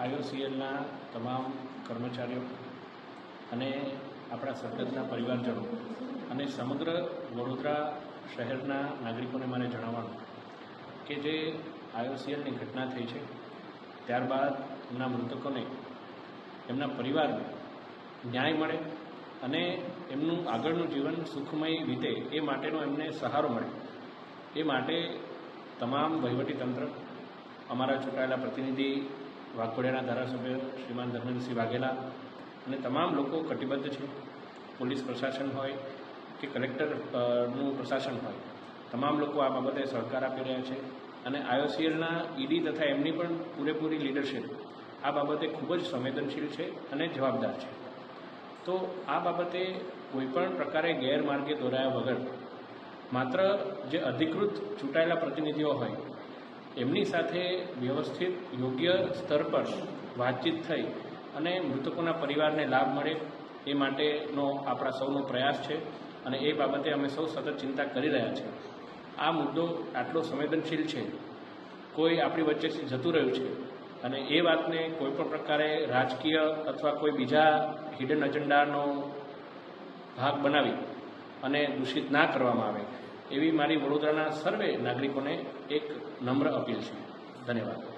આઈઓસીએલના તમામ કર્મચારીઓ અને આપણા સરહદના પરિવારજનો અને સમગ્ર વડોદરા શહેરના નાગરિકોને મારે જણાવવાનું કે જે આઈઓસીએલની ઘટના થઈ છે ત્યારબાદ એમના મૃતકોને એમના પરિવારને ન્યાય મળે અને એમનું આગળનું જીવન સુખમય વીતે એ માટેનો એમને સહારો મળે એ માટે તમામ વહીવટીતંત્ર, અમારા ચૂંટાયેલા પ્રતિનિધિ વાઘોડિયાના ધારાસભ્ય શ્રીમાન ધર્મેન્દ્રસિંહ વાઘેલા અને તમામ લોકો કટિબદ્ધ છે. પોલીસ પ્રશાસન હોય કે કલેક્ટરનું પ્રશાસન હોય, તમામ લોકો આ બાબતે સહકાર આપી રહ્યા છે અને આઈઓસીએલના ઈડી તથા એમની પણ પૂરેપૂરી લીડરશીપ આ બાબતે ખૂબ જ સંવેદનશીલ છે અને જવાબદાર છે. તો આ બાબતે કોઈપણ પ્રકારે ગેરમાર્ગે દોરાયા વગર માત્ર જે અધિકૃત ચૂંટાયેલા પ્રતિનિધિઓ હોય એમની સાથે વ્યવસ્થિત યોગ્ય સ્તર પર વાતચીત થઈ અને મૃતકોના પરિવારને લાભ મળે એ માટેનો આપણા સૌનો પ્રયાસ છે અને એ બાબતે અમે સૌ સતત ચિંતા કરી રહ્યા છીએ. આ મુદ્દો આટલો સંવેદનશીલ છે, કોઈ આપણી વચ્ચેથી જતું રહ્યું છે અને એ વાતને કોઈપણ પ્રકારે રાજકીય અથવા કોઈ બીજા હિડન એજન્ડાનો ભાગ બનાવી અને દૂષિત ના કરવામાં આવે એવી મારી વડોદરાના સર્વે નાગરિકોને એક નમ્ર અપીલ છે. ધન્યવાદ.